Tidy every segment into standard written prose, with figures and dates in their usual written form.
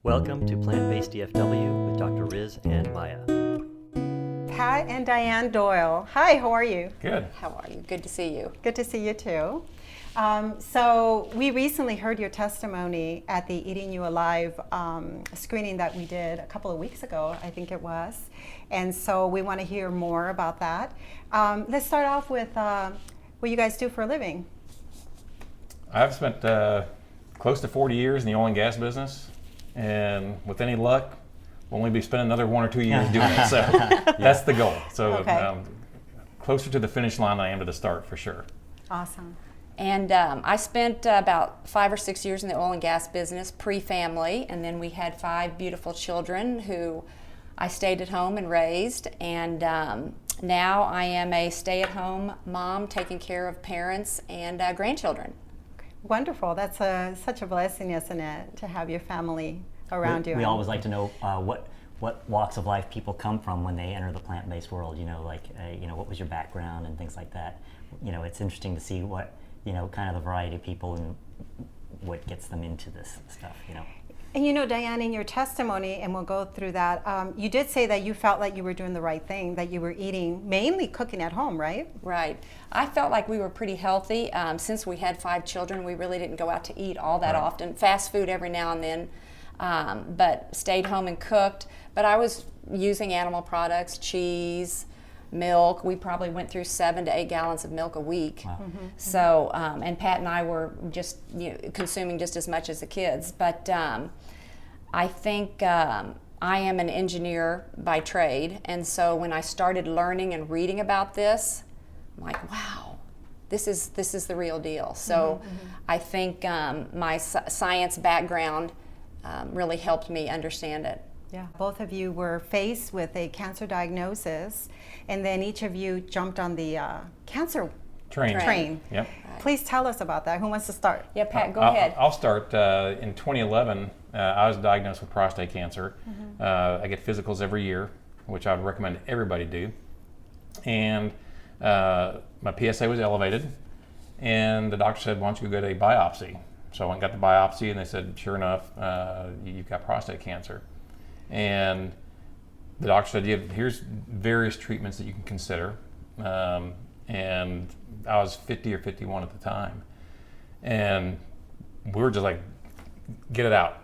Welcome to Plant-Based DFW with Dr. Riz and Maya. Pat and Dianne Doyle. Hi, how are you? Good. How are you? Good to see you. Good to see you too. So we recently heard your testimony at the Eating You Alive screening that we did a couple of weeks ago, I think it was. And so we want to hear more about that. Let's start off with what you guys do for a living. I've spent close to 40 years in the oil and gas business, and with any luck, we'll only be spending another 1 or 2 years doing it. So that's the goal. So Okay. Closer to the finish line than I am to the start, for sure. Awesome. And I spent about 5 or 6 years in the oil and gas business, pre-family, and then we had 5 beautiful children who I stayed at home and raised. And now I am a stay-at-home mom taking care of parents and grandchildren. Wonderful. That's such a blessing, isn't it, to have your family around you. We always like to know what walks of life people come from when they enter the plant-based world. What was your background and things like that. It's interesting to see what kind of the variety of people and what gets them into this stuff. And Dianne, in your testimony, and we'll go through that, you did say that you felt like you were doing the right thing, that you were eating, mainly cooking at home, right? Right. I felt like we were pretty healthy. Since we had 5 children, we really didn't go out to eat all that often. Fast food every now and then, but stayed home and cooked. But I was using animal products, cheese, milk. We probably went through 7 to 8 gallons of milk a week. Wow. Mm-hmm. So, and Pat and I were just consuming just as much as the kids. But I think I am an engineer by trade, and so when I started learning and reading about this, I'm like, wow, this is the real deal. So I think my science background really helped me understand it. Yeah. Both of you were faced with a cancer diagnosis, and then each of you jumped on the cancer train. Yep. Please tell us about that. Who wants to start? Yeah, Pat, go ahead. I'll start. In 2011, I was diagnosed with prostate cancer. I get physicals every year, which I would recommend everybody do. And my PSA was elevated, and the doctor said, "Why don't you go get a biopsy?" So I went and got the biopsy, and they said, "Sure enough, you've got prostate cancer." And the doctor said, "Here's various treatments that you can consider." And I was 50 or 51 at the time, and we were just like, "Get it out."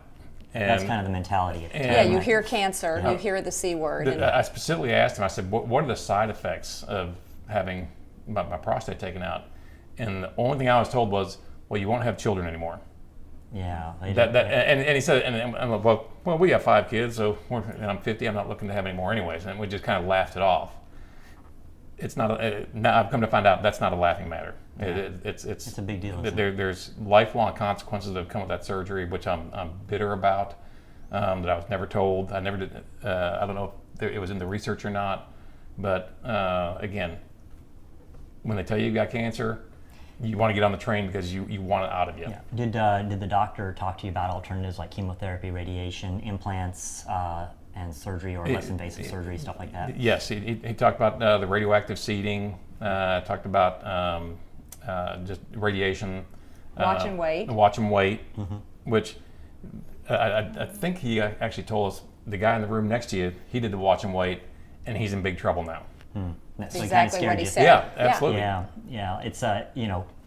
And That's kind of the mentality. Yeah, you hear cancer, you hear the C word. I specifically asked him, I said, what are the side effects of having my prostate taken out? And the only thing I was told was, "Well, you won't have children anymore." Yeah. And he said, and I'm like, well, we have 5 kids, so and I'm 50, I'm not looking to have any more anyways. And we just kind of laughed it off. It's not. Now I've come to find out that's not a laughing matter. Yeah. It's a big deal. There's lifelong consequences that have come with that surgery, which I'm bitter about. That I was never told. I never did. I don't know if it was in the research or not. But again, when they tell you got cancer, you want to get on the train because you want it out of you. Yeah. Did the doctor talk to you about alternatives like chemotherapy, radiation, implants, and surgery, or less invasive surgery, stuff like that? Yes, he talked about the radioactive seeding. Talked about just radiation. Watch and wait. Watch and wait, which I think he actually told us the guy in the room next to you, he did the watch and wait, and he's in big trouble now. That's So it exactly kinda what he scared said. Yeah, absolutely. Yeah. It's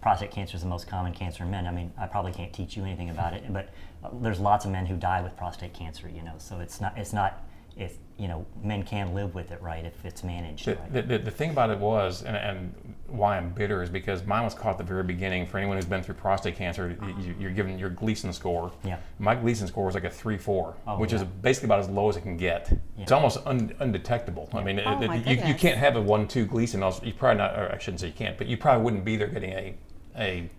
prostate cancer is the most common cancer in men. I mean, I probably can't teach you anything about it, but there's lots of men who die with prostate cancer. So it's not if men can live with it, right, if it's managed. The thing about it was, and why I'm bitter, is because mine was caught at the very beginning. For anyone who's been through prostate cancer, you're given your Gleason score. Yeah. My Gleason score was like a 3-4, which is yeah. basically about as low as it can get. Yeah. It's almost undetectable. I mean, my you goodness. can't have a 1-2 Gleason. Else you probably not, or I shouldn't say you can't, but you probably wouldn't be there getting a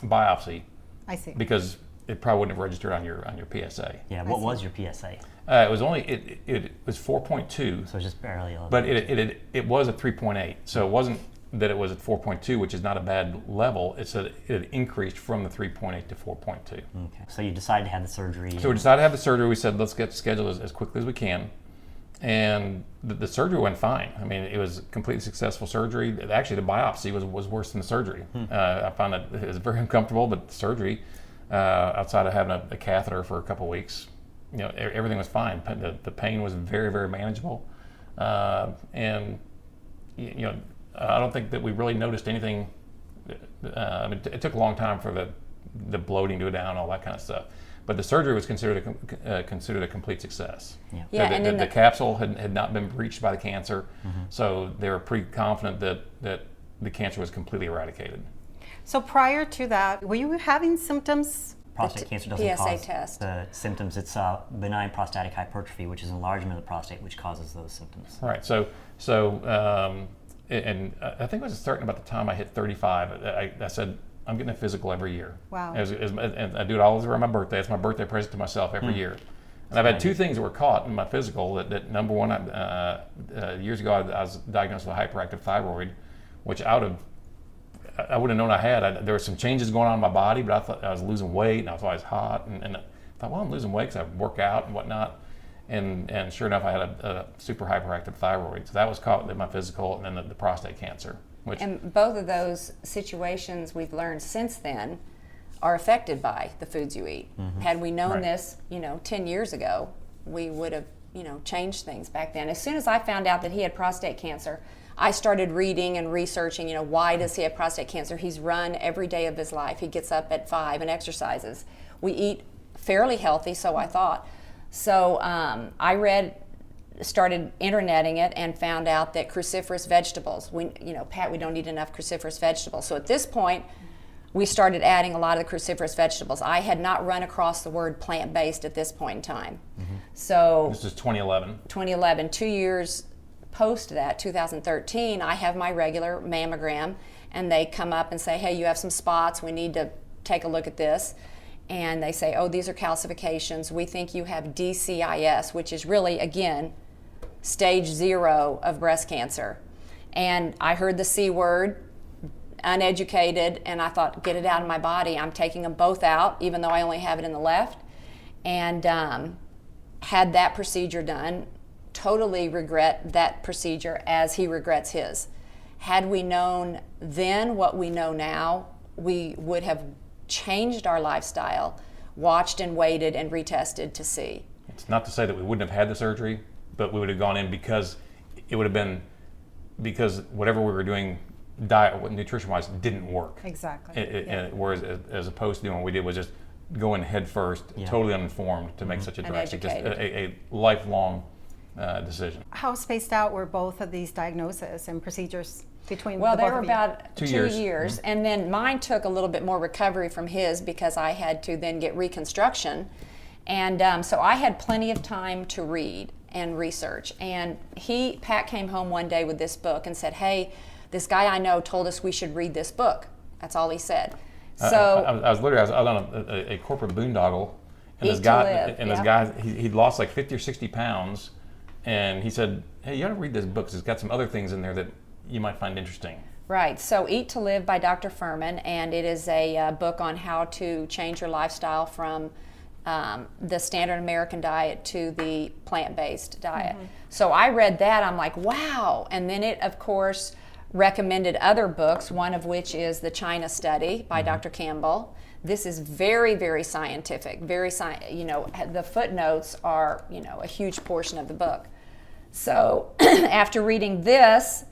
biopsy. I see. Because it probably wouldn't have registered on your PSA. Yeah. What was your PSA? It was only it was 4.2. So it's just barely elevated. But it was a 3.8, so it wasn't that it was at 4.2, which is not a bad level. It's that it increased from the 3.8 to 4.2. Okay. So you decided to have the surgery. So we decided to have the surgery. We said, let's get scheduled as quickly as we can. And the surgery went fine. I mean, it was a completely successful surgery. Actually, the biopsy was worse than the surgery. I found that it was very uncomfortable, but the surgery, outside of having a catheter for a couple of weeks, everything was fine. The pain was very, very manageable, and I don't think that we really noticed anything. I mean, it took a long time for the bloating to go down, all that kind of stuff. But the surgery was considered a complete success. Yeah. Yeah, So the capsule had not been breached by the cancer, so they were pretty confident that the cancer was completely eradicated. So prior to that, were you having symptoms? Prostate cancer doesn't PSA cause test. the symptoms. It's benign prostatic hypertrophy, which is enlargement of the prostate, which causes those symptoms. Right. And I think it was starting about the time I hit 35. I said, I'm getting a physical every year. Wow. And I do it always around my birthday. It's my birthday present to myself every year. And I've had two things that were caught in my physical. That number one, years ago, I was diagnosed with a hyperactive thyroid, which I wouldn't have known I had. There were some changes going on in my body, but I thought I was losing weight, and I was always hot. And I thought, well, I'm losing weight because I work out and whatnot. And sure enough, I had a super hyperactive thyroid. So that was caught in my physical, and then the prostate cancer. And both of those situations we've learned since then are affected by the foods you eat. Had we known this, 10 years ago, we would have, changed things back then. As soon as I found out that he had prostate cancer, I started reading and researching, why does he have prostate cancer? He's run every day of his life. He gets up at 5 and exercises. We eat fairly healthy, so I thought. So I started interneting it and found out that cruciferous vegetables, Pat, we don't eat enough cruciferous vegetables. So at this point, we started adding a lot of the cruciferous vegetables. I had not run across the word plant-based at this point in time. So This is 2011. 2011, 2 years post that, 2013, I have my regular mammogram, and they come up and say, hey, you have some spots, we need to take a look at this. And they say, oh, these are calcifications. We think you have DCIS, which is really, again, stage 0 of breast cancer. And I heard the C word, uneducated, and I thought, get it out of my body. I'm taking them both out, even though I only have it in the left. And had that procedure done, totally regret that procedure as he regrets his. Had we known then what we know now, we would have changed our lifestyle, watched and waited and retested to see. It's not to say that we wouldn't have had the surgery, but we would have gone in because it would have been because whatever we were doing diet, nutrition-wise, didn't work. Exactly. Whereas as opposed to doing what we did was just go in head first, totally uninformed, to make such a drastic, just a lifelong decision. How spaced out were both of these diagnoses and procedures between Well, the they both were of you? about 2 2 years. years. And then mine took a little bit more recovery from his because I had to then get reconstruction. And so I had plenty of time to read and research. And Pat came home one day with this book and said, hey, this guy I know told us we should read this book. That's all he said. So I was on a corporate boondoggle, and Eat this to guy, live, and this guy, he'd lost like 50 or 60 pounds, and he said, hey, you ought to read this book 'cause it's got some other things in there that you might find interesting. Right, so Eat to Live by Dr. Furman, and it is a book on how to change your lifestyle from the standard American diet to the plant-based diet. So I read that, I'm like, wow, and then it, of course, recommended other books, one of which is The China Study by Dr. Campbell. This is very, very scientific, the footnotes are, a huge portion of the book. So after reading this,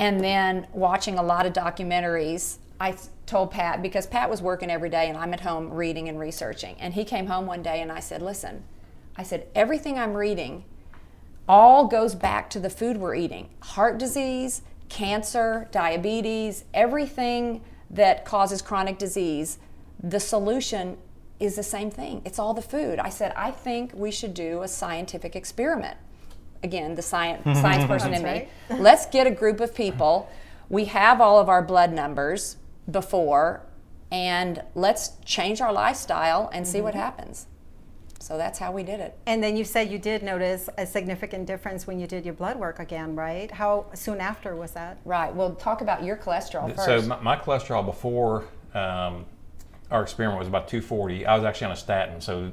and then watching a lot of documentaries, I told Pat, because Pat was working every day and I'm at home reading and researching. And he came home one day and I said, listen, everything I'm reading all goes back to the food we're eating. Heart disease, cancer, diabetes, everything that causes chronic disease, the solution is the same thing. It's all the food. I said, I think we should do a scientific experiment. Again, the science person in me. Right. Let's get a group of people. We have all of our blood numbers before, and let's change our lifestyle and see what happens. So that's how we did it. And then you said you did notice a significant difference when you did your blood work again, right? How soon after was that? Right. Well, talk about your cholesterol first. So my cholesterol before our experiment was about 240. I was actually on a statin, so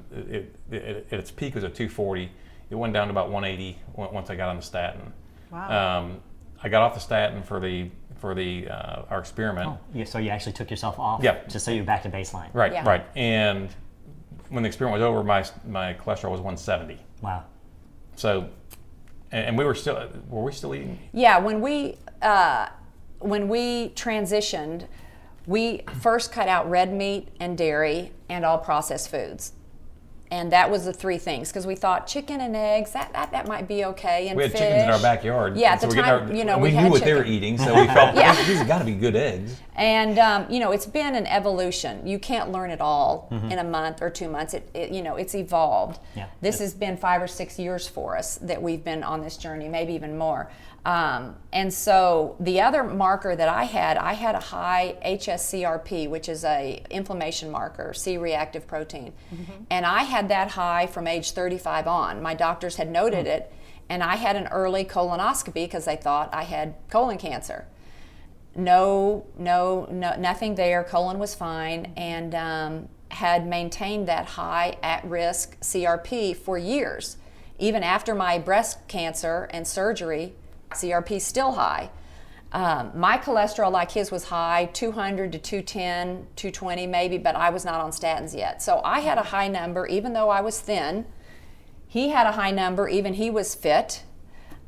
at its peak was at 240. It went down to about 180 once I got on the statin. Wow. I got off the statin for our experiment. Oh, so you actually took yourself off? Yeah. Just so you're back to baseline? Right, Yeah. right. And when the experiment was over, my cholesterol was 170. Wow. So, and were we still eating? Yeah, when we transitioned, we first cut out red meat and dairy and all processed foods. And that was the three things, because we thought chicken and eggs, that might be okay, and We had fish. chickens in our backyard. Yeah, at so the we time, we had knew what they were chicken. eating, so we felt Yeah. these have got to be good eggs. And it's been an evolution. You can't learn it all in a month or 2 months. It's evolved. Yeah. This has been 5 or 6 years for us that we've been on this journey, maybe even more. And so the other marker that I had a high HSCRP, which is a inflammation marker, C-reactive protein. And I had that high from age 35 on. My doctors had noted it, and I had an early colonoscopy because they thought I had colon cancer. No, nothing there. Colon was fine, and had maintained that high at-risk CRP for years. Even after my breast cancer and surgery, CRP still high. My cholesterol, like his, was high, 200 to 210, 220 maybe, but I was not on statins yet. So I had a high number even though I was thin. He had a high number even he was fit.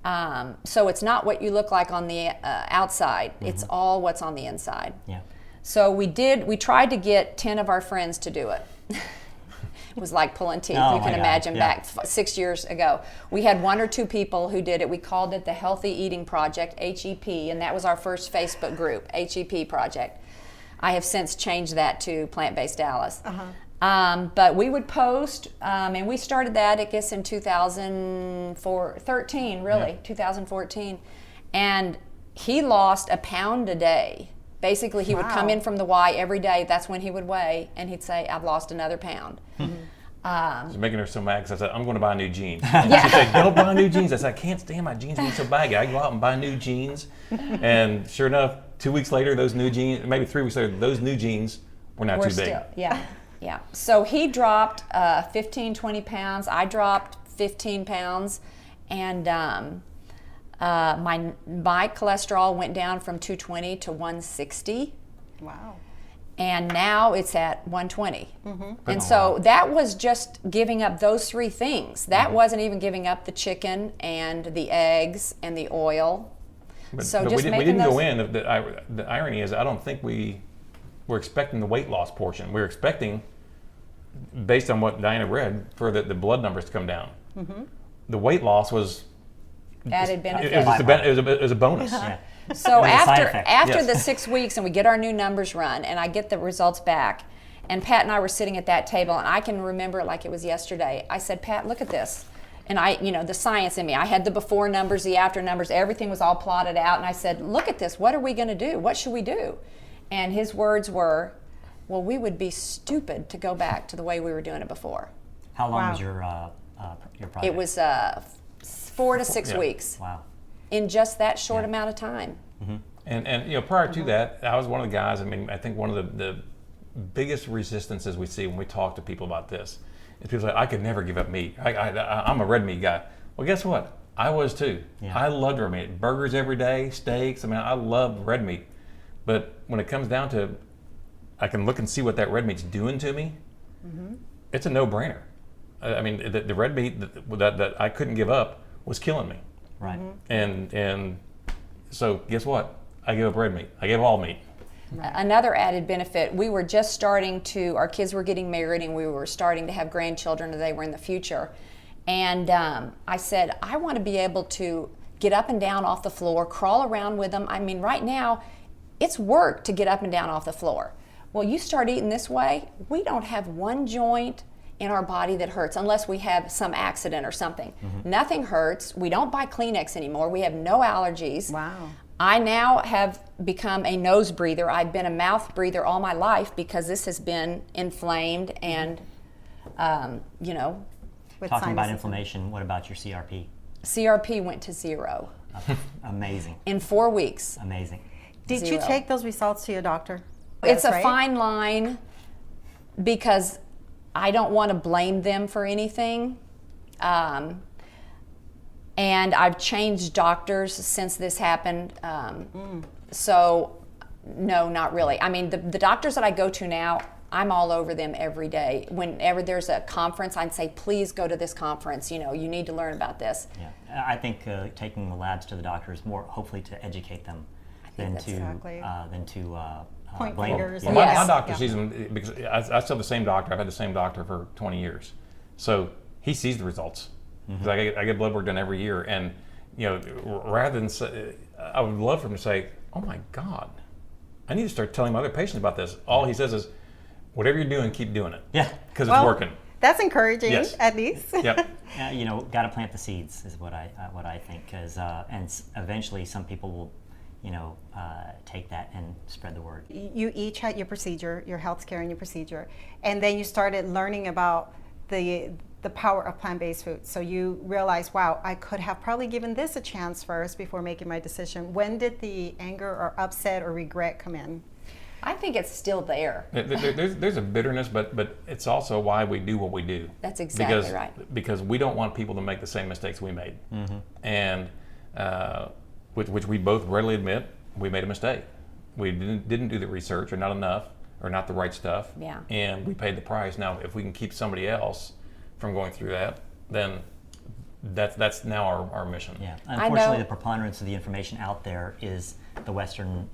So it's not what you look like on the outside. It's all what's on the inside. Yeah. So we tried to get 10 of our friends to do it. It was like pulling teeth, Oh you can my God, imagine, yeah. back 6 years ago. We had 1 or 2 people who did it. We called it the Healthy Eating Project, HEP, and that was our first Facebook group, HEP Project. I have since changed that to Plantbased Dallas. But we would post, and we started that, I guess, in 2013, really, 2014. And he lost a pound a day. Basically, he would come in from the Y every day. That's when he would weigh, and he'd say, "I've lost another pound." It's making her so mad because I said, I'm going to buy new jeans. And she said, don't buy new jeans. I said, I can't stand my jeans being so baggy. I go out and buy new jeans. And sure enough, 2 weeks later, those new jeans, maybe 3 weeks later, those new jeans were not too big. Yeah. So he dropped 15, 20 pounds. I dropped 15 pounds. And my cholesterol went down from 220 to 160. Wow. And now it's at 120. And so that was just giving up those 3 things. That wasn't even giving up the chicken and the eggs and the oil. But just we making didn't those... go in. The irony is, I don't think we were expecting the weight loss portion. We were expecting, based on what Diana read, for the blood numbers to come down. The weight loss was added benefit. It was a bonus. Yeah. So It was a side after effect. the 6 weeks, and we get our new numbers run, and I get the results back, and Pat and I were sitting at that table, and I can remember it like it was yesterday. I said, Pat, look at this. And the science in me, I had the before numbers, the after numbers, everything was all plotted out, and I said, look at this, what are we going to do? What should we do? And his words were, well, we would be stupid to go back to the way we were doing it before. How long was your project? It was 4 to 6 weeks. Wow. In just that short amount of time. And prior to that, I was one of the guys. I mean, I think one of the biggest resistances we see when we talk to people about this is people say, "I could never give up meat. I'm a red meat guy." Well, guess what? I was too. Yeah. I loved red meat. Burgers every day, steaks. I mean, I love red meat. But when it comes down to, I can look and see what that red meat's doing to me. It's a no-brainer. I mean, the red meat that I couldn't give up was killing me. Right. And so guess what? I gave up red meat. I gave all meat. Another added benefit, we were just starting to, our kids were getting married and we were starting to have grandchildren, and they were in the future. And I said, I want to be able to get up and down off the floor, crawl around with them. I mean, right now, it's work to get up and down off the floor. Well, you start eating this way, we don't have one joint in our body that hurts unless we have some accident or something. Nothing hurts. We don't buy Kleenex anymore. We have no allergies. Wow. I now have become a nose breather. I've been a mouth breather all my life because this has been inflamed and, With Talking about sinuses. inflammation, what about your CRP? CRP went to 0 Amazing. in 4 weeks. Amazing. Did you 0. take those results to your doctor? It's a Right? fine line because I don't want to blame them for anything. And I've changed doctors since this happened. So, no, not really. I mean, the doctors that I go to now I'm all over them every day. Whenever there's a conference, I'd say, please go to this conference. You need to learn about this. Yeah, I think taking the lads to the doctor is more hopefully to educate them than to point blame fingers. them. Well, Yeah. my doctor sees them because I still have the same doctor. I've had the same doctor for 20 years, so he sees the results. 'Cause I get blood work done every year, and rather than say, I would love for him to say, "Oh my God, I need to start telling my other patients about this." All he says is, "Whatever you're doing, keep doing it." Yeah, because it's working. That's encouraging, Yes. at least. Yep. Got to plant the seeds is what I think, because eventually some people will, take that and spread the word. You each had your procedure, your health care and your procedure, and then you started learning about the power of plant-based food. So you realized, wow, I could have probably given this a chance first before making my decision. When did the anger or upset or regret come in? I think it's still there. There's a bitterness, but it's also why we do what we do. That's exactly right. Because we don't want people to make the same mistakes we made, and which we both readily admit we made a mistake. We didn't do the research, or not enough, or not the right stuff. Yeah. And we paid the price. Now, if we can keep somebody else from going through that, then that's now our mission. Yeah, unfortunately, the preponderance of the information out there is the Western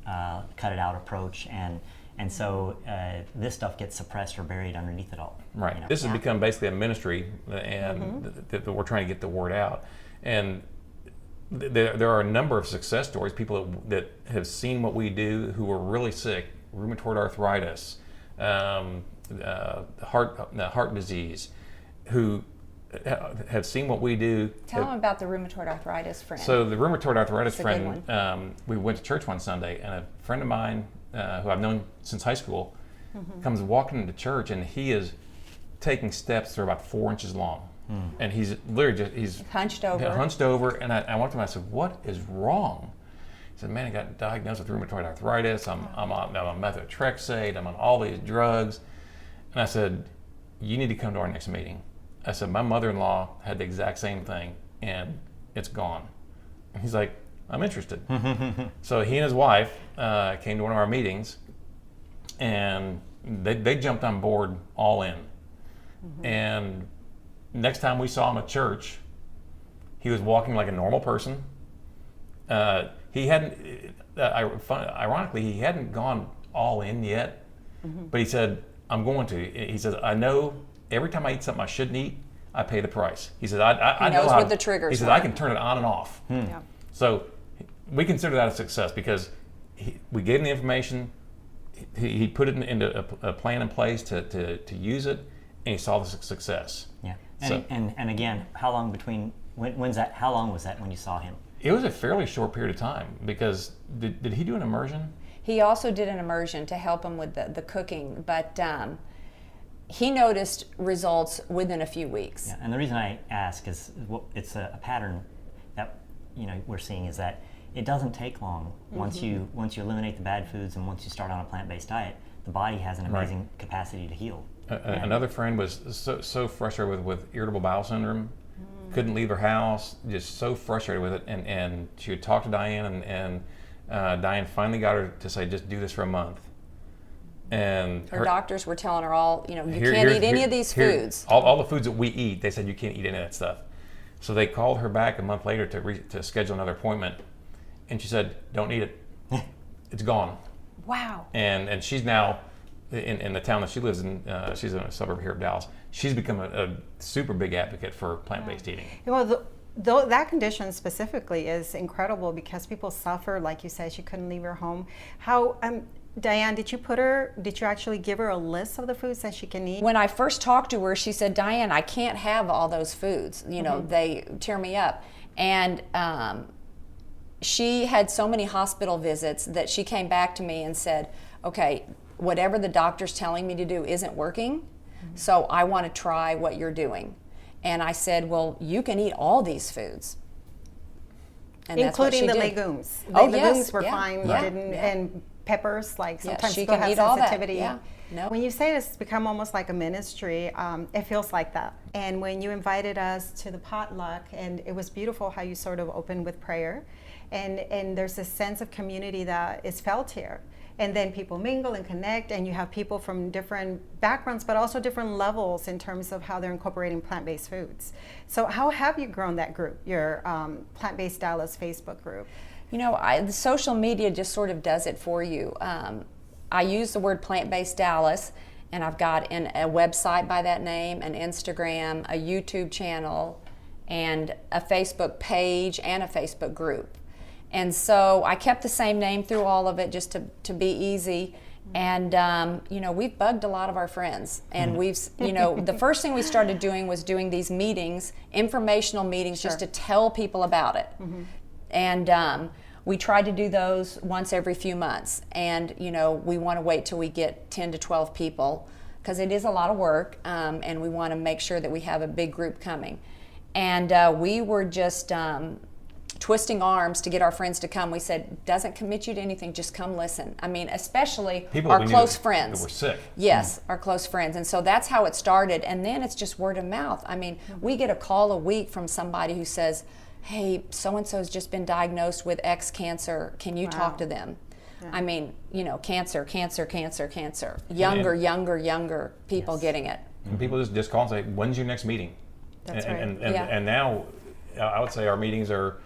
cut-it-out approach, and so this stuff gets suppressed or buried underneath it all. Right. This has become basically a ministry, and that we're trying to get the word out. And there are a number of success stories, people that have seen what we do who were really sick, rheumatoid arthritis, heart disease, who have seen what we do. Tell them about the rheumatoid arthritis friend. So the rheumatoid arthritis That's a good friend, we went to church one Sunday, and a friend of mine who I've known since high school comes walking into church, and he is taking steps that are about 4 inches long. And he's literally he's hunched over. Hunched over, and I went to him and I said, "What is wrong?" He said, "Man, I got diagnosed with rheumatoid arthritis. I'm on methotrexate. I'm on all these drugs." And I said, "You need to come to our next meeting." I said, "My mother-in-law had the exact same thing, and it's gone." And he's like, "I'm interested." So he and his wife came to one of our meetings, and they jumped on board all in. And next time we saw him at church, he was walking like a normal person. He hadn't, ironically, he hadn't gone all in yet, but he said, "I'm going to." He says, "I know every time I eat something I shouldn't eat, I pay the price." He says, I knows know how what the triggers He says, were. "I can turn it on and off." Yeah. So we consider that a success because we gave him the information, he put it into a plan in place to use it, and he saw the success. Yeah, So- and again, how long how long was that when you saw him? It was a fairly short period of time because did he do an immersion? He also did an immersion to help him with the cooking, but he noticed results within a few weeks. Yeah, and the reason I ask is it's a pattern that we're seeing is that it doesn't take long once you eliminate the bad foods and once you start on a plant-based diet, the body has an amazing capacity to heal. Another friend was so frustrated with irritable bowel syndrome, couldn't leave her house, just so frustrated with it, and she would talk to Dianne, and Dianne finally got her to say, "Just do this for a month." And Her doctors were telling her all, you can't eat any of these foods. All the foods that we eat, they said you can't eat any of that stuff. So they called her back a month later to schedule another appointment, and she said, "Don't eat it. It's gone." Wow. And she's now in the town that she lives in. She's in a suburb here of Dallas. She's become a super big advocate for plant-based eating. Well, that condition specifically is incredible because people suffer, like you said, she couldn't leave her home. How, Dianne, did you actually give her a list of the foods that she can eat? When I first talked to her, she said, "Dianne, I can't have all those foods. They tear me up." And she had so many hospital visits that she came back to me and said, "Okay, whatever the doctor's telling me to do isn't working, so I want to try what you're doing." And I said, "Well, you can eat all these foods." And that's what including she the did. legumes. Oh, The yes, legumes were yeah, fine, yeah, and peppers, like sometimes she people can have eat all that, sensitivity. yeah. No. When you say it's become almost like a ministry, it feels like that. And when you invited us to the potluck, and it was beautiful how you sort of opened with prayer, and there's a sense of community that is felt here. and then people mingle and connect, and you have people from different backgrounds, but also different levels in terms of how they're incorporating plant-based foods. So how have you grown that group, your Plantbased Dallas Facebook group? You know, the social media just sort of does it for you. I use the word Plantbased Dallas, and I've got a website by that name, an Instagram, a YouTube channel, and a Facebook page and a Facebook group. And so I kept the same name through all of it just to be easy. And, you know, we've bugged a lot of our friends. And we've, you know, the first thing we started doing was doing these meetings, informational meetings, just to tell people about it. And we try to do those once every few months. And, you know, we want to wait till we get 10 to 12 people because it is a lot of work. And we want to make sure that we have a big group coming. And we were just twisting arms to get our friends to come. We said, doesn't commit you to anything, just come listen. I mean, especially people our close friends. That were sick. Yes, our close friends. And so that's how it started. And then it's just word of mouth. I mean, we get a call a week from somebody who says, hey, so-and-so's just been diagnosed with X cancer. Can you talk to them? I mean, you know, cancer. Younger people getting it. And people just call and say, when's your next meeting? That's and now I would say our meetings are,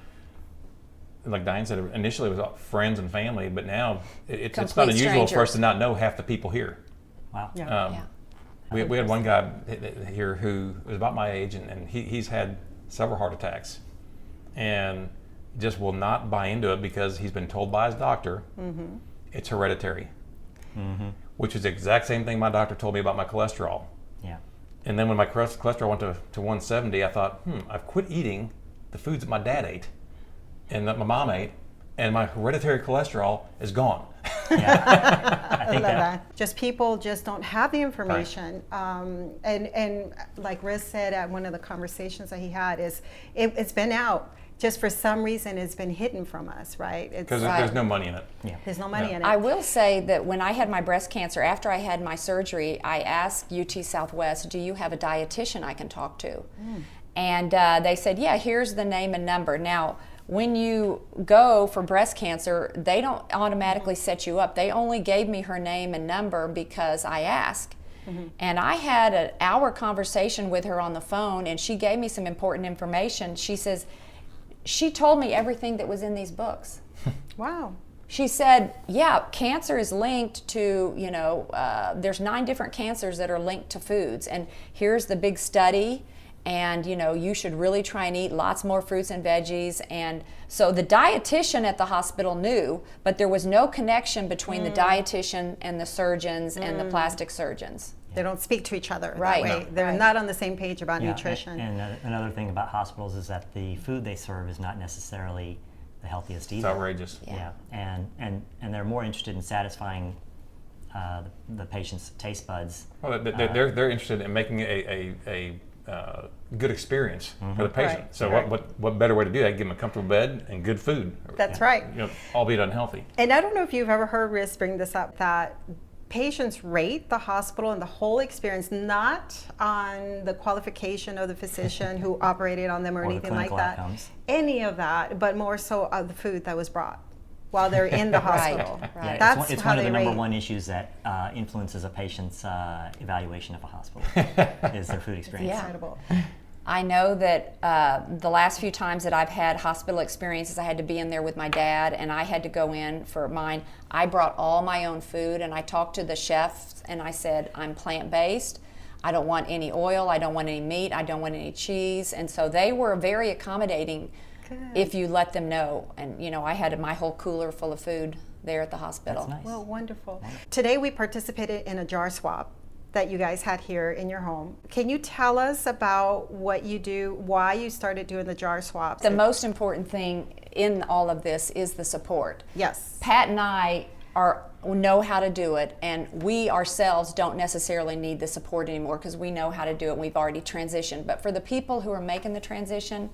like Diane said, initially it was friends and family, but now it's not unusual for us to not know half the people here. Wow. We had one guy here who was about my age, and he's had several heart attacks, and just will not buy into it because he's been told by his doctor it's hereditary, which is the exact same thing my doctor told me about my cholesterol. Yeah. And then when my cholesterol went to 170, I thought, I've quit eating the foods that my dad ate and that my mom ate, and my hereditary cholesterol is gone. Yeah. I think that. Just people just don't have the information. Right. And like Riz said at one of the conversations that he had, is it's been out. Just for some reason, it's been hidden from us, right? Because there's no money in it. Yeah. There's no money in it. I will say that when I had my breast cancer, after I had my surgery, I asked UT Southwest, do you have a dietitian I can talk to? And they said, yeah, here's the name and number. Now, when you go for breast cancer, they don't automatically set you up. They only gave me her name and number because I asked. And I had an hour conversation with her on the phone, and she gave me some important information. She says, she told me everything that was in these books. Wow. She said, yeah, cancer is linked to, you know, there's 9 different cancers that are linked to foods. And here's the big study. And, you know, you should really try and eat lots more fruits and veggies. And so the dietitian at the hospital knew, but there was no connection between the dietitian and the surgeons and the plastic surgeons. They don't speak to each other Right. that way. No. They're not on the same page about Yeah, nutrition. And another thing about hospitals is that the food they serve is not necessarily the healthiest either. It's outrageous. Yeah, and they're more interested in satisfying the patient's taste buds. Well, they're interested in making a good experience for the patient. Right. So Right. what better way to do that? Give them a comfortable bed and good food. That's right. You know, albeit unhealthy. And I don't know if you've ever heard Riz bring this up, that patients rate the hospital and the whole experience not on the qualification of the physician who operated on them or Or the anything like clinical that. outcomes. Any of that, but more so of the food that was brought while they're in the hospital. Right. Yeah, That's it's how one of they the number rate. one issues that influences a patient's evaluation of a hospital is their food experience. Yeah. Incredible. I know that the last few times that I've had hospital experiences, I had to be in there with my dad, and I had to go in for mine. I brought all my own food, and I talked to the chefs, and I said, I'm plant-based. I don't want any oil. I don't want any meat. I don't want any cheese. And so they were very accommodating if you let them know. And, you know, I had my whole cooler full of food there at the hospital. That's nice. Well, wonderful. Today we participated in a jar swap that you guys had here in your home. Can you tell us about what you do, why you started doing the jar swaps? The most important thing in all of this is the support. Yes. Pat and I know how to do it, and we ourselves don't necessarily need the support anymore because we know how to do it. We've already transitioned. But for the people who are making the transition,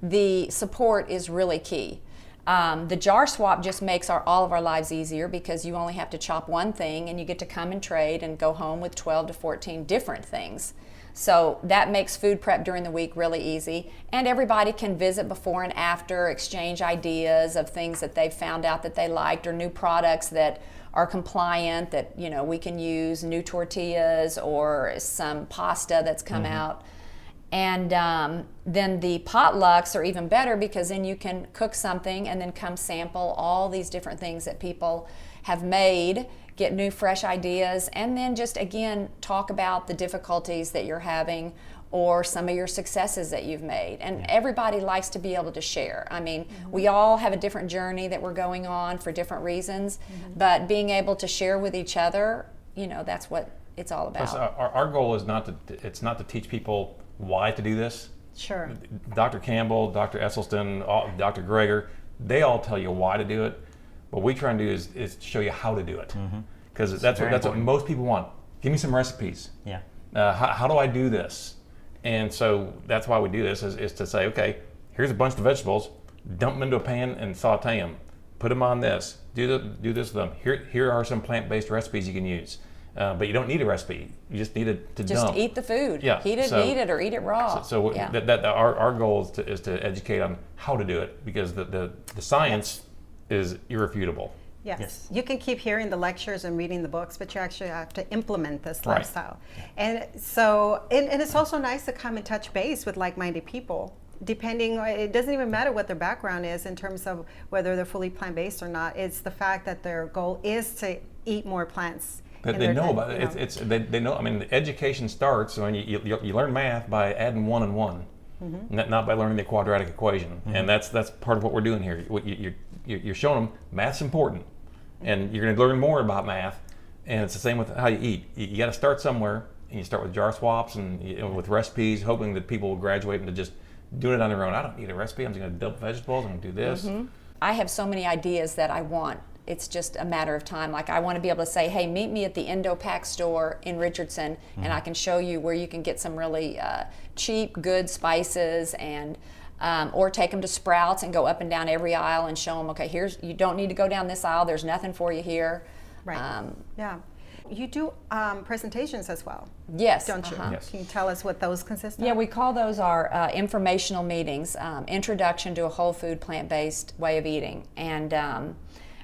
the support is really key. The jar swap just makes all of our lives easier because you only have to chop one thing and you get to come and trade and go home with 12 to 14 different things. So that makes food prep during the week really easy, and everybody can visit before and after, exchange ideas of things that they've found out that they liked or new products that are compliant, that we can use new tortillas or some pasta that's come out. And then the potlucks are even better, because then you can cook something and then come sample all these different things that people have made, get new fresh ideas, and then just again talk about the difficulties that you're having or some of your successes that you've made. And everybody likes to be able to share. I mean, we all have a different journey that we're going on for different reasons, but being able to share with each other, that's what it's all about. Plus, our goal is not to teach people why to do this. Sure. Dr. Campbell, Dr. Esselstyn, Dr. Greger, they all tell you why to do it. What we try and do is show you how to do it, because that's what most people want. Give me some recipes. Yeah. How do I do this? And so that's why we do this, is to say, okay, here's a bunch of vegetables, dump them into a pan and saute them. Put them on this. Do this with them. Here are some plant-based recipes you can use. But you don't need a recipe. You just need it to dump. Just eat the food. Yeah. Eat it or eat it raw. So our goal is to educate on how to do it, because the science is irrefutable. Yes. You can keep hearing the lectures and reading the books, but you actually have to implement this lifestyle. And so, and it's also nice to come and touch base with like-minded people. It doesn't even matter what their background is in terms of whether they're fully plant-based or not. It's the fact that their goal is to eat more plants. But they know about it. They know. I mean, the education starts when you learn math by adding 1 and 1, not by learning the quadratic equation. And that's part of what we're doing here. You're showing them math's important, and you're going to learn more about math. And it's the same with how you eat. You got to start somewhere, and you start with jar swaps and with recipes, hoping that people will graduate into just doing it on their own. I don't need a recipe. I'm just going to dump vegetables. I'm going to do this. I have so many ideas that I want. It's just a matter of time. Like, I want to be able to say, hey, meet me at the Indo-Pac store in Richardson, and I can show you where you can get some really cheap, good spices, and or take them to Sprouts and go up and down every aisle and show them, okay, you don't need to go down this aisle. There's nothing for you here. Right. Yeah. You do presentations as well. Yes. Don't you? Yes. Can you tell us what those consist of? Yeah, we call those our informational meetings, Introduction to a Whole Food Plant-Based Way of Eating. And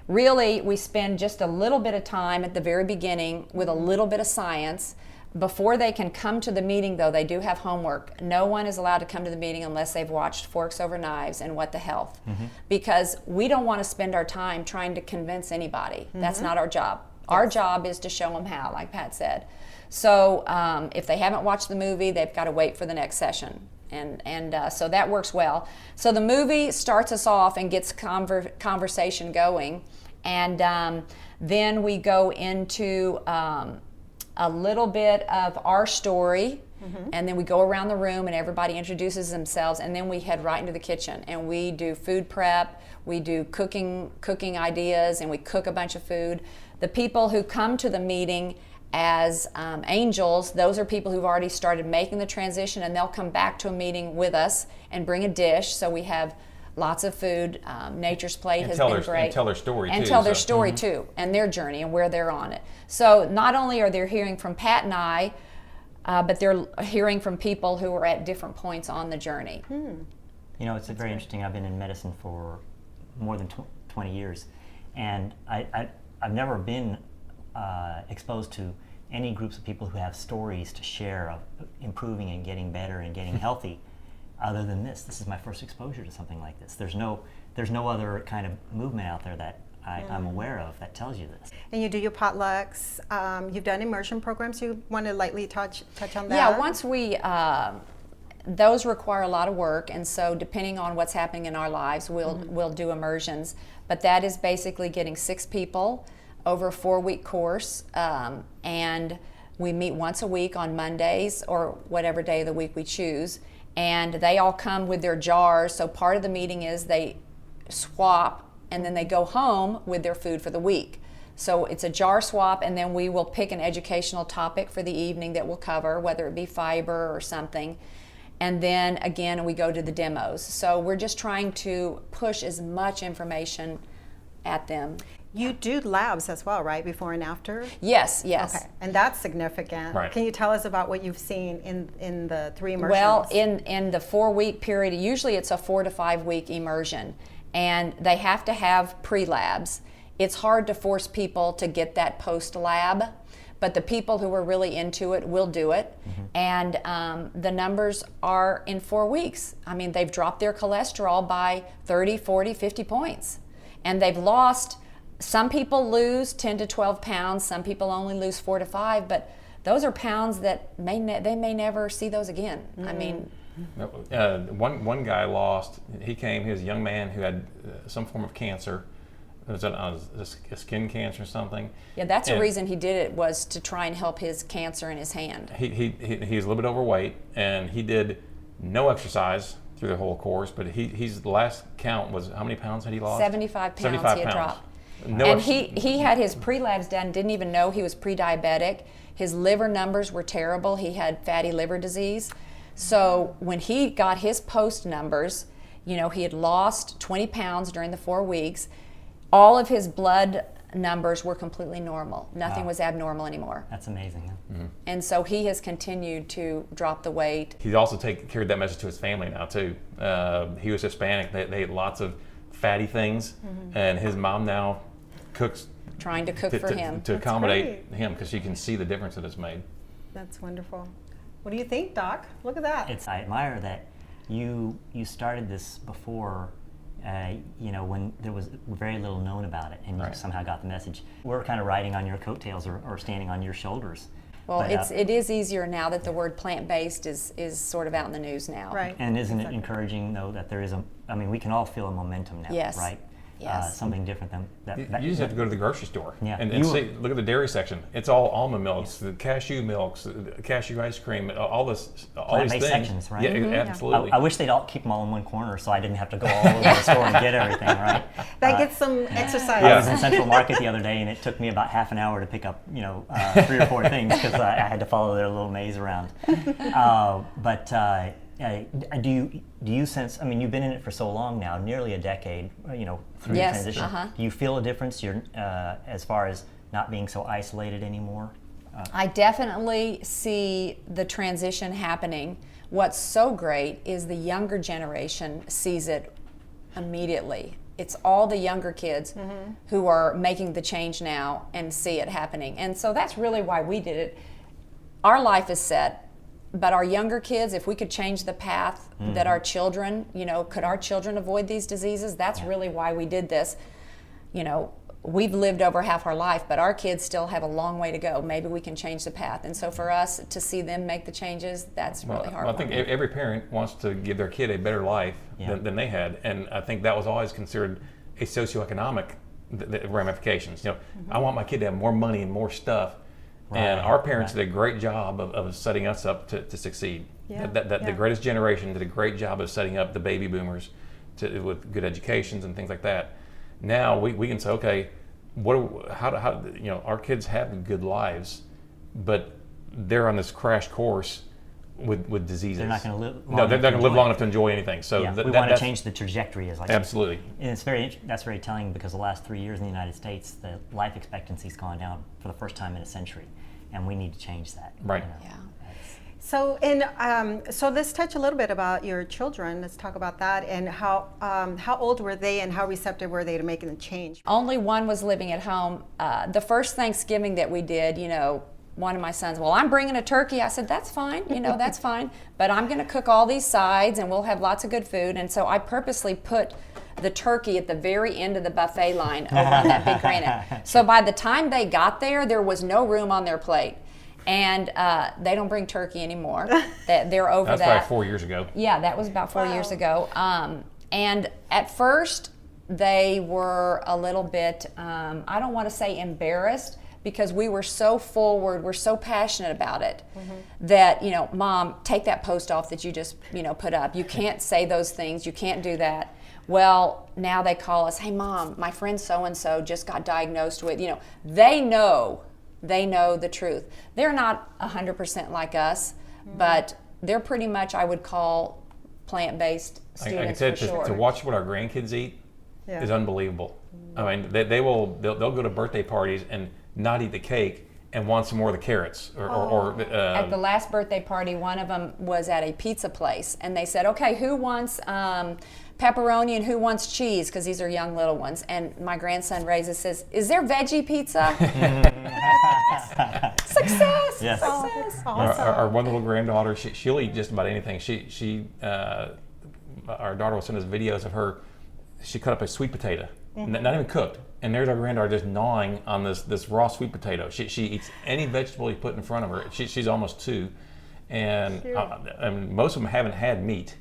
really, we spend just a little bit of time at the very beginning with a little bit of science. Before they can come to the meeting, though, they do have homework. No one is allowed to come to the meeting unless they've watched Forks Over Knives and What the Health. Because we don't want to spend our time trying to convince anybody. That's not our job. Our job is to show them how, like Pat said. So if they haven't watched the movie, they've got to wait for the next session. And so that works well. So the movie starts us off and gets conversation going. And then we go into a little bit of our story, and then we go around the room and everybody introduces themselves, and then we head right into the kitchen and we do food prep, we do cooking ideas, and we cook a bunch of food. The people who come to the meeting as angels, those are people who've already started making the transition, and they'll come back to a meeting with us and bring a dish. So we have lots of food. Nature's Plate has been great. And tell their story and too. Tell their story too, and their journey and where they're on it. So not only are they hearing from Pat and I, but they're hearing from people who are at different points on the journey. You know, it's very interesting. I've been in medicine for more than 20 years, and I've never been exposed to any groups of people who have stories to share of improving and getting better and getting healthy. Other than this is my first exposure to something like this. There's no other kind of movement out there that I'm aware of that tells you this. And you do your potlucks. You've done immersion programs. You want to lightly touch on that? Yeah, once we, those require a lot of work, and so depending on what's happening in our lives, we'll do immersions. But that is basically getting 6 people over a 4-week course, and we meet once a week on Mondays or whatever day of the week we choose. And they all come with their jars, so part of the meeting is they swap and then they go home with their food for the week. So it's a jar swap, and then we will pick an educational topic for the evening that we'll cover, whether it be fiber or something. And then again, we go to the demos. So we're just trying to push as much information at them. You do labs as well, right? Before and after? Yes, yes. Okay, and that's significant. Right. Can you tell us about what you've seen in the 3 immersions? Well, in the 4-week period, usually it's a 4 to 5 week immersion, and they have to have pre-labs. it's hard to force people to get that post lab, but the people who are really into it will do it. And the numbers are in 4 weeks. I mean, they've dropped their cholesterol by 30, 40, 50 points. And they've lost, some people lose 10 to 12 pounds, some people only lose 4 to 5, but those are pounds that they may never see those again. I mean, one guy lost, he was a young man who had some form of cancer. It was a skin cancer or something. Yeah, that's the reason he did it, was to try and help his cancer in his hand. He was a little bit overweight, and he did no exercise through the whole course, but the last count was, how many pounds had he lost? 75 pounds 75 he had pounds. dropped. No And he had his pre-labs done, didn't even know he was pre-diabetic. His liver numbers were terrible. He had fatty liver disease. So when he got his post numbers, he had lost 20 pounds during the 4 weeks. All of his blood numbers were completely normal. Nothing was abnormal anymore. That's amazing. Huh? And so he has continued to drop the weight. He's also carried that message to his family now too. He was Hispanic. They ate lots of fatty things, and his mom now cooks. Trying to cook for him. To accommodate him, because she can see the difference that it's made. That's wonderful. What do you think, Doc? Look at that. I admire that you started this before, when there was very little known about it, and you somehow got the message. We're kind of riding on your coattails or standing on your shoulders. Well, but, it is easier now that the word plant-based is sort of out in the news now. Right. And isn't it encouraging, though, that there is we can all feel a momentum now, Yes. right? Yes. Something different than that. You just have to go to the grocery store and You see. Look at the dairy section. It's all almond milks, the cashew milks, the cashew ice cream, all these Plant-based things. sections, right? Yeah, absolutely. I wish they'd all keep them all in one corner, so I didn't have to go all over the store and get everything, right? That gets some exercise. I was in Central Market the other day, and it took me about half an hour to pick up, 3 or 4 things, because I had to follow their little maze around. Do you sense? I mean, you've been in it for so long now, nearly a decade. Through the Yes, transition. Do you feel a difference? As far as not being so isolated anymore. I definitely see the transition happening. What's so great is the younger generation sees it immediately. It's all the younger kids who are making the change now and see it happening. And so that's really why we did it. Our life is set, but our younger kids, if we could change the path that our children, could our children avoid these diseases? That's really why we did this. We've lived over half our life, but our kids still have a long way to go. Maybe we can change the path. And so for us to see them make the changes, that's really hard. Well, I think every parent wants to give their kid a better life than they had. And I think that was always considered a socioeconomic ramifications. I want my kid to have more money and more stuff. Right. And our parents did a great job of setting us up to succeed. Yeah. The greatest generation did a great job of setting up the baby boomers with good educations and things like that. Now we can say, okay, how our kids have good lives, but they're on this crash course with diseases. They're not going to live. No, they're not going to live long enough to enjoy anything. So we want to change the trajectory, as I said. Absolutely. And that's very telling, because the last 3 years in the United States, the life expectancy's gone down for the first time in a century, and we need to change that. Right. Yeah. So, so let's touch a little bit about your children. Let's talk about that, and how old were they, and how receptive were they to making the change? Only one was living at home. The first Thanksgiving that we did, one of my sons, well, I'm bringing a turkey. I said, that's fine, that's fine. But I'm going to cook all these sides, and we'll have lots of good food. And so I purposely put the turkey at the very end of the buffet line over on that big granite. So by the time they got there was no room on their plate. And they don't bring turkey anymore. They're over that. That's probably 4 years ago. Yeah, that was about 4 years ago. And at first, they were a little bit, I don't want to say embarrassed, because we were so forward, we're so passionate about it, that, Mom, take that post off that you just, put up. You can't say those things. You can't do that. Well, now they call us, hey, Mom, my friend so-and-so just got diagnosed with, they know the truth. They're not 100% like us, but they're pretty much, I would call, plant-based students. I can for tell sure. to watch what our grandkids eat is unbelievable. I mean, they'll go to birthday parties and not eat the cake and want some more of the carrots. At the last birthday party, one of them was at a pizza place, and they said, "Okay, who wants pepperoni and who wants cheese?" Because these are young little ones. And my grandson raises says, "Is there veggie pizza?" Success! Yes. Success! Our one little granddaughter, she'll eat just about anything. Our daughter will send us videos of her. She cut up a sweet potato, not even cooked, and there's our granddaughter just gnawing on this raw sweet potato. She eats any vegetable you put in front of her. She's almost 2, and most of them haven't had meat.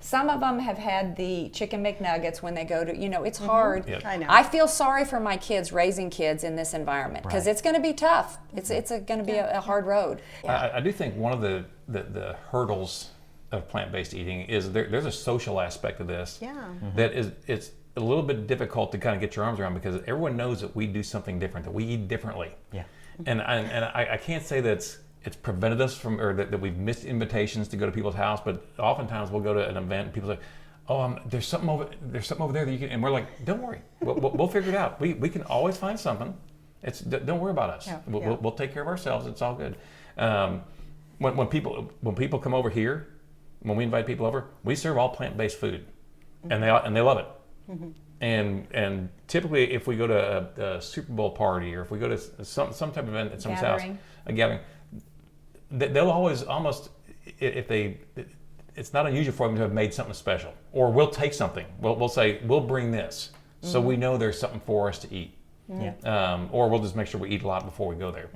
Some of them have had the chicken McNuggets when they go to, it's hard. Yep. I know. I feel sorry for my kids raising kids in this environment because Right. it's going to be tough. It's going to be a hard road. I do think one of the hurdles of plant-based eating is there's a social aspect of this that it's a little bit difficult to kind of get your arms around because everyone knows that we do something different, that we eat differently. Yeah. And I can't say that it's prevented us from, or that we've missed invitations to go to people's house, but oftentimes we'll go to an event and people say, "Oh, there's something over there that you can," and we're like, "Don't worry, we'll figure it out. We can always find something. Don't worry about us. Yeah. We'll take care of ourselves. It's all good." When people come over here, when we invite people over, we serve all plant-based food, and they love it. And typically, if we go to a Super Bowl party or if we go to some type of event at someone's house, a gathering, they'll always almost, it's not unusual for them to have made something special. Or we'll take something. We'll say, "We'll bring this," so we know there's something for us to eat. Yeah. Or we'll just make sure we eat a lot before we go there.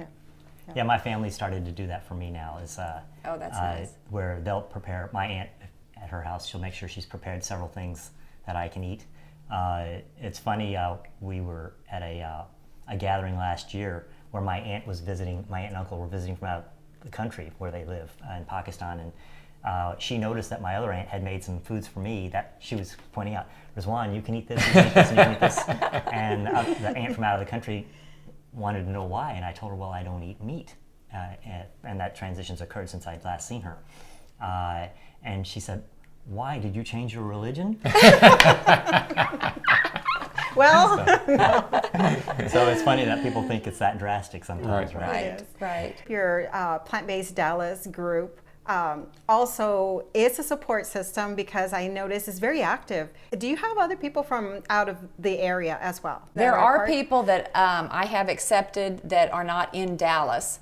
Yeah, my family started to do that for me now. Is that's nice. Where they'll prepare. My aunt at her house, she'll make sure she's prepared several things that I can eat. It's funny. We were at a gathering last year where my aunt and uncle were visiting from out of the country where they live in Pakistan, and she noticed that my other aunt had made some foods for me that she was pointing out. Rizwan, you can eat this, you can eat this, and you can eat this. And the aunt from out of the country wanted to know why, and I told her, well, I don't eat meat, and that transition's occurred since I'd last seen her. And she said, "Why, did you change your religion?" Well, So it's funny that people think it's that drastic sometimes, right? Right. your Plantbased Dallas group also is a support system because I notice it's very active. Do you have other people from out of the area as well? There are people that I have accepted that are not in Dallas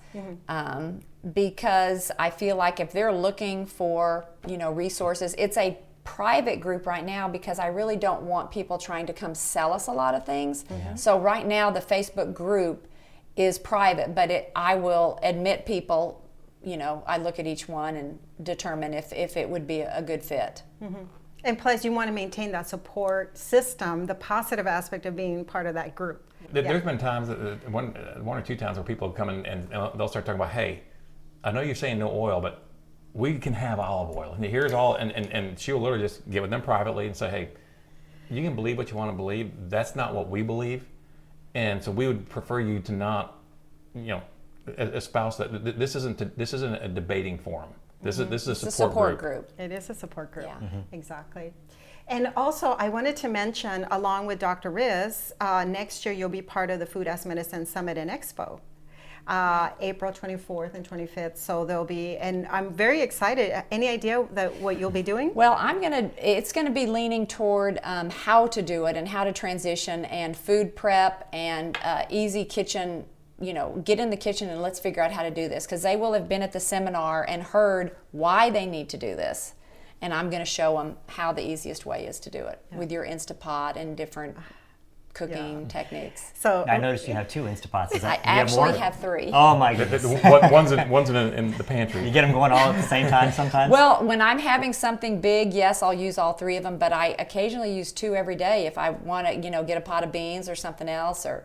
because I feel like if they're looking for resources, it's a private group right now because I really don't want people trying to come sell us a lot of things. So right now the Facebook group is private, but I will admit people. I look at each one and determine if it would be a good fit. And plus, you want to maintain that support system, the positive aspect of being part of that group. There's been times, one or two times, where people come in and they'll start talking about, "Hey, I know you're saying no oil, but we can have olive oil. And here's all," and she will literally just get with them privately and say, "Hey, you can believe what you want to believe. That's not what we believe, and so we would prefer you to not, espouse that. This isn't a debating forum. This is a support group. It is a support group. Yeah. Exactly. And also, I wanted to mention, along with Dr. Riz, next year you'll be part of the Food as Medicine Summit and Expo, April 24th and 25th. So there'll be, and I'm very excited. Any idea what you'll be doing? Well, it's gonna be leaning toward how to do it and how to transition and food prep and easy kitchen. Get in the kitchen and let's figure out how to do this, because they will have been at the seminar and heard why they need to do this, and I'm going to show them how the easiest way is to do it with your Instapot and different cooking techniques. So I noticed you have 2 Instapots. Is that, I you actually more? have 3. Oh my goodness! One's in the pantry. You get them going all at the same time sometimes? Well, when I'm having something big, yes, I'll use all 3 of them, but I occasionally use 2 every day if I want to, get a pot of beans or something else, or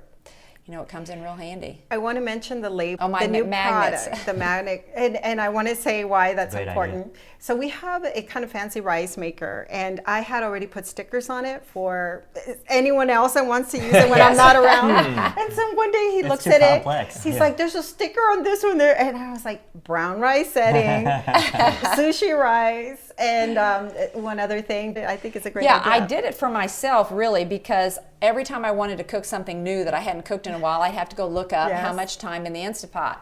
it comes in real handy. I want to mention the label, my the new magnets. product, the magnet, and I want to say why that's Great important. idea. So we have a kind of fancy rice maker, and I had already put stickers on it for anyone else that wants to use it when I'm not around. And so one day he looks too at complex. it, he's Yeah. like, "There's a sticker on this one there," and I was like, "Brown rice setting, sushi rice," And one other thing that I think is a great Yeah, idea. I did it for myself really because every time I wanted to cook something new that I hadn't cooked in a while, I have to go look up how Yes. much time in the Instapot.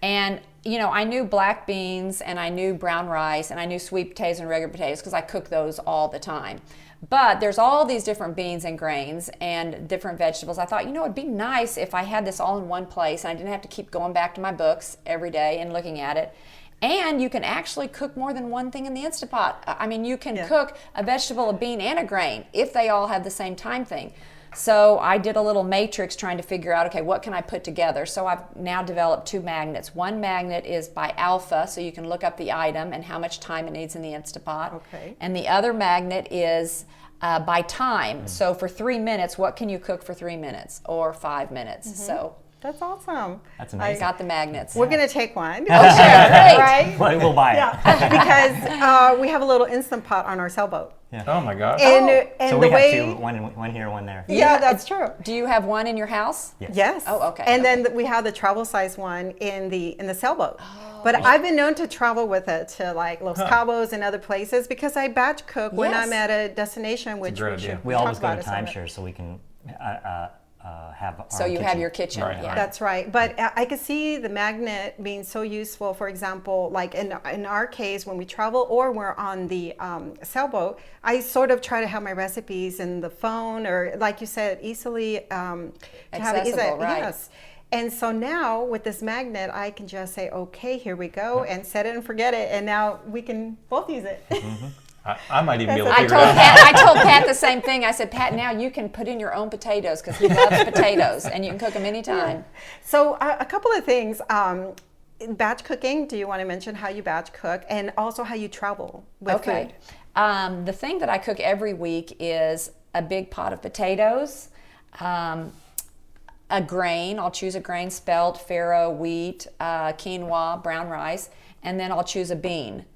And I knew black beans and I knew brown rice and I knew sweet potatoes and regular potatoes because I cook those all the time. But there's all these different beans and grains and different vegetables. I thought, it'd be nice if I had this all in one place and I didn't have to keep going back to my books every day and looking at it. And you can actually cook more than one thing in the Instapot. I mean, you can cook a vegetable, a bean, and a grain if they all have the same time thing. So I did a little matrix trying to figure out, okay, what can I put together? So I've now developed 2 magnets. One magnet is by alpha, so you can look up the item and how much time it needs in the Instapot. Okay. And the other magnet is by time. So for 3 minutes, what can you cook for 3 minutes or 5 minutes? So That's awesome. That's I amazing. got the magnets. We're going to take one. Oh, sure, great. Right? We'll buy it. Yeah, because we have a little Instant Pot on our sailboat. Oh my gosh. And So the we way, have 2, one here, one there. Yeah, that's true. Do you have one in your house? Yes. Oh, okay, And okay. then we have the travel size one in the sailboat. But I've been known to travel with it to like Los Cabos and other places because I batch cook when Yes. I'm at a destination, which great we idea. should We talk always go about to a second. timeshare so we can have our So you have your kitchen. Right, Yeah. right. That's right. But I could see the magnet being so useful, for example, like in our case, when we travel or we're on the sailboat, I sort of try to have my recipes in the phone or, like you said, easily to have it Accessible, right. Yes. And so now with this magnet, I can just say, okay, here we go, and set it and forget it. And now we can both use it. I might even be able to I figure it out. I told Pat the same thing. I said, Pat, now you can put in your own potatoes because he loves potatoes and you can cook them anytime. So a couple of things. Batch cooking, do you want to mention how you batch cook and also how you travel with food? The thing that I cook every week is a big pot of potatoes, a grain. I'll choose a grain: spelt, farro, wheat, quinoa, brown rice, and then I'll choose a bean.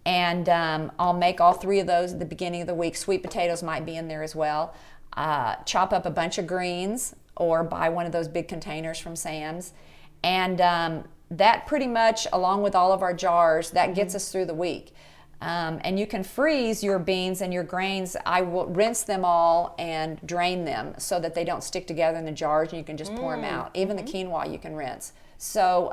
And I'll make all 3 of those at the beginning of the week. Sweet potatoes might be in there as well. Chop up a bunch of greens or buy one of those big containers from Sam's. And that pretty much, along with all of our jars, that gets us through the week. And you can freeze your beans and your grains. I will rinse them all and drain them so that they don't stick together in the jars and you can just pour them out. Even the quinoa you can rinse. So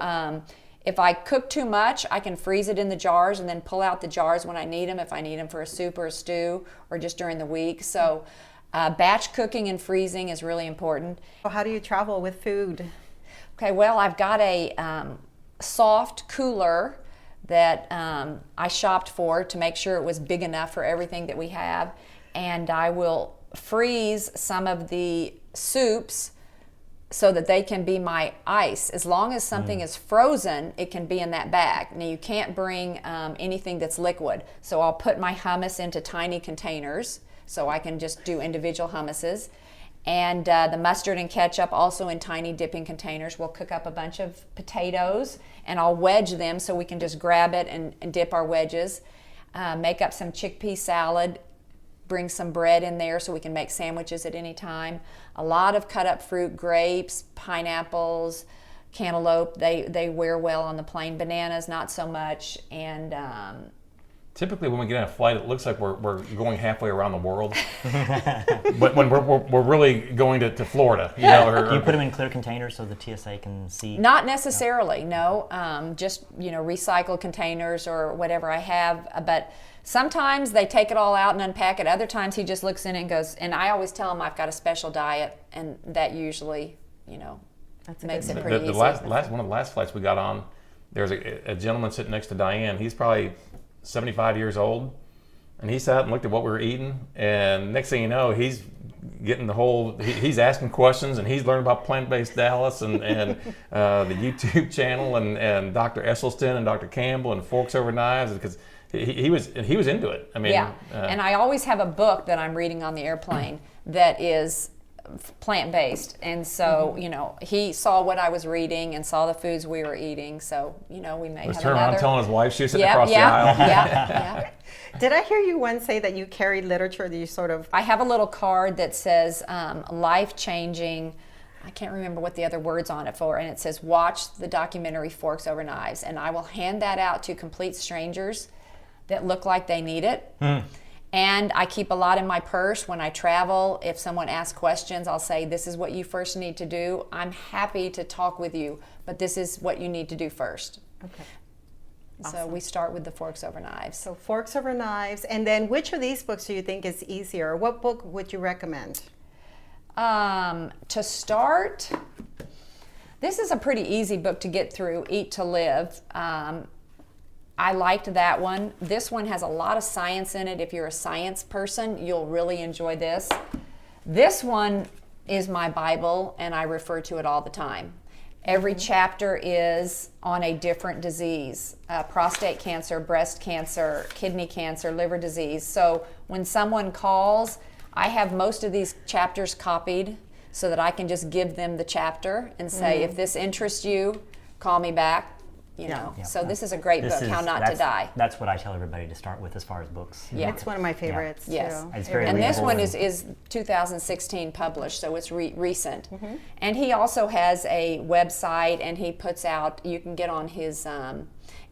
if I cook too much, I can freeze it in the jars and then pull out the jars when I need them, if I need them for a soup or a stew or just during the week. So batch cooking and freezing is really important. How do you travel with food? Okay, well, I've got a soft cooler that I shopped for to make sure it was big enough for everything that we have. And I will freeze some of the soups so that they can be my ice. As long as something is frozen, it can be in that bag. Now you can't bring anything that's liquid. So I'll put my hummus into tiny containers so I can just do individual hummuses. And the mustard and ketchup also in tiny dipping containers. We'll cook up a bunch of potatoes and I'll wedge them so we can just grab it and dip our wedges. Make up some chickpea salad, bring some bread in there so we can make sandwiches at any time. A lot of cut up fruit: grapes, pineapples, cantaloupe. They wear well on the plane. Bananas, not so much. And Typically, when we get on a flight, it looks like we're going halfway around the world. But when we're really going to Florida, you know, Do you put them in clear containers so the TSA can see? not necessarily, no. Just recycled containers or whatever I have. But sometimes they take it all out and unpack it. Other times he just looks in it and goes. And I always tell him I've got a special diet, and that usually, makes it pretty easy. one of the last flights we got on, there was a gentleman sitting next to Diane. He's probably 75 years old, and he sat and looked at what we were eating, and next thing you know, he's getting he's asking questions, and he's learning about Plantbased Dallas and the YouTube channel and Dr. Esselstyn and Dr. Campbell and Forks Over Knives, because he was into it. I mean, Yeah, and I always have a book that I'm reading on the airplane that is plant-based, and so he saw what I was reading and saw the foods we were eating, so we may was have turning around another. telling his wife she was sitting across the aisle. Yeah. Did I hear you once say that you carried literature that you sort of... I have a little card that says life-changing. I can't remember what the other words on it for, and it says watch the documentary Forks Over Knives, and I will hand that out to complete strangers that look like they need it. And I keep a lot in my purse when I travel. If someone asks questions, I'll say, this is what you first need to do. I'm happy to talk with you, but this is what you need to do first. Okay. So Awesome. we start with the Forks Over Knives. So Forks Over Knives, and then which of these books do you think is easier? What book would you recommend? To start, this is a pretty easy book to get through, Eat to Live. I liked that one. This one has a lot of science in it. If you're a science person, you'll really enjoy this. This one is my Bible, and I refer to it all the time. Every chapter is on a different disease, prostate cancer, breast cancer, kidney cancer, liver disease. So when someone calls, I have most of these chapters copied so that I can just give them the chapter and say, if this interests you, call me back. You know, Yeah. so this is a great book, How Not to that's- Die. That's what I tell everybody to start with as far as books. Yeah. It's one of my favorites Yes. too. It's very And this readable one and- is 2016 published, so it's recent. And he also has a website, and he puts out, you can get on his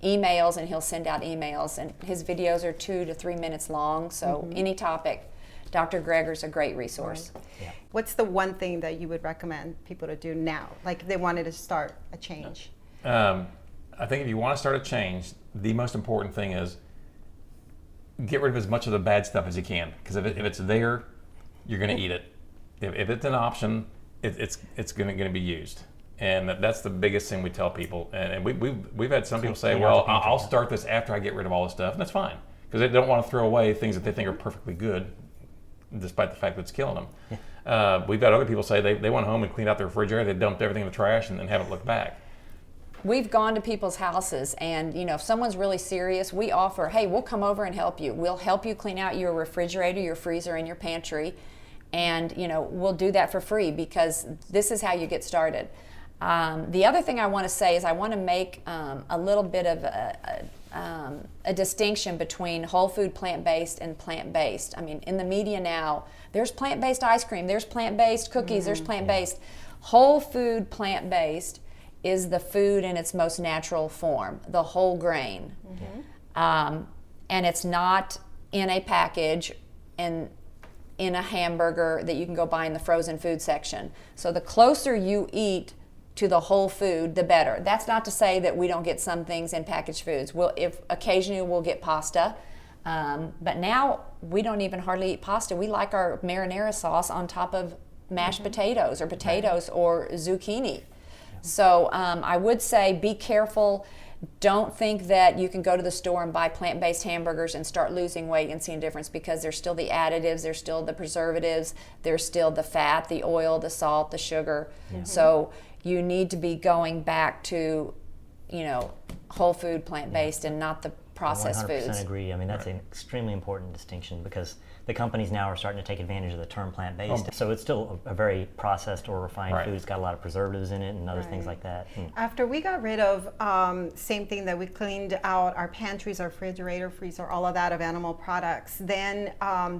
emails, and he'll send out emails. And his videos are 2 to 3 minutes long, so any topic. Dr. Greger's a great resource. Yeah. What's the one thing that you would recommend people to do now, like if they wanted to start a change? I think if you want to start a change, the most important thing is get rid of as much of the bad stuff as you can. Because if it's there, you're going to eat it. If it's an option, it's going to be used. And that's the biggest thing we tell people. And we've had some people say, Clean out well, the pantry, I'll yeah. start this after I get rid of all this stuff. And that's fine. Because they don't want to throw away things that they think are perfectly good, despite the fact that it's killing them. We've got other people say they went home and cleaned out their refrigerator, they dumped everything in the trash and haven't looked back. We've gone to people's houses, and if someone's really serious, we offer, hey, we'll come over and help you. We'll help you clean out your refrigerator, your freezer, and your pantry, and we'll do that for free because this is how you get started. The other thing I want to say is I want to make a little bit of a distinction between whole food plant-based and plant-based. I mean, in the media now, there's plant-based ice cream, there's plant-based cookies, there's plant-based. Whole food plant-based is the food in its most natural form, the whole grain. And it's not in a package and in a hamburger that you can go buy in the frozen food section. So the closer you eat to the whole food, the better. That's not to say that we don't get some things in packaged foods. If occasionally we'll get pasta, but now we don't even hardly eat pasta. We like our marinara sauce on top of mashed potatoes or zucchini. So I would say be careful. Don't think that you can go to the store and buy plant-based hamburgers and start losing weight and seeing a difference, because there's still the additives, there's still the preservatives, there's still the fat, the oil, the salt, the sugar. So you need to be going back to, whole food plant-based and not the processed 100% foods. agree. I mean, that's an extremely important distinction because the companies now are starting to take advantage of the term plant-based. So it's still a very processed or refined food. It's got a lot of preservatives in it and other things like that. After we got rid of, same thing that we cleaned out our pantries, our refrigerator, freezer, all of that of animal products, then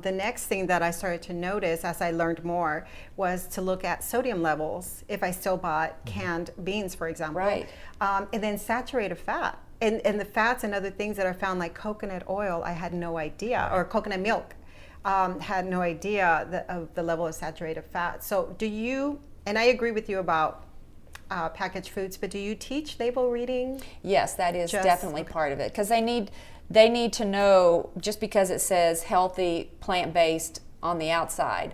the next thing that I started to notice as I learned more was to look at sodium levels if I still bought canned beans, for example. Right. And then saturated fat. And the fats and other things that are found, like coconut oil, I had no idea, or coconut milk. Had no idea of the level of saturated fat. So do you, and I agree with you about packaged foods, but do you teach label reading? Yes, that is definitely part of it, because they need to know, just because it says healthy, plant-based on the outside,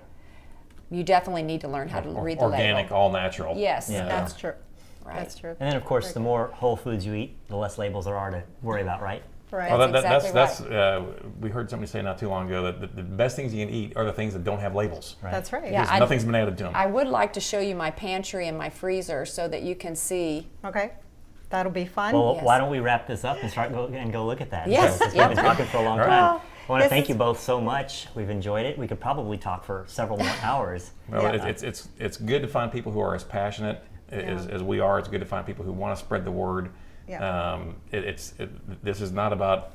you definitely need to learn how to read the Organic, label. all natural. Yes. That's true. Right. That's true. And then, of course, the more whole foods you eat, the less labels there are to worry about, right? Right. Well, That's we heard somebody say not too long ago that the best things you can eat are the things that don't have labels. Right. That's right. Yeah. Because nothing's been added to them. I would like to show you my pantry and my freezer so that you can see. Okay. That'll be fun. Well, Yes. why don't we wrap this up and go look at that? Yes, Because yep. we've been talking for a long All right. time. I want to this thank is- you both so much. We've enjoyed it. We could probably talk for several more hours. Well, Yeah. it's good to find people who are as passionate as we are. It's good to find people who want to spread the word. Yeah. This is not about.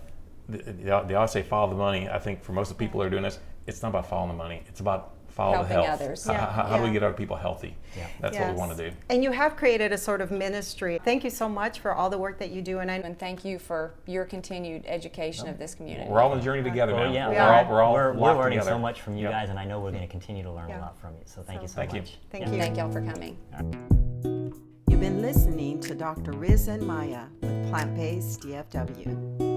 They always say follow the money. I think for most of the people that are doing this, it's not about following the money. It's about follow Helping the health. others. How do we Yeah. get other people healthy? Yeah. That's what we want to do. And you have created a sort of ministry. Thank you so much for all the work that you do. And thank you for your continued education of this community. We're all on the journey together Well, now. yeah, We are. We're all we're locked learning together. so much from you Yep. guys, and I know we're going to continue to learn Yeah. a lot from you. So thank you so Thank you. much. Thank Yeah. you. Thank y'all for coming. You've been listening to Dr. Riz and Maya with Plant-Based DFW.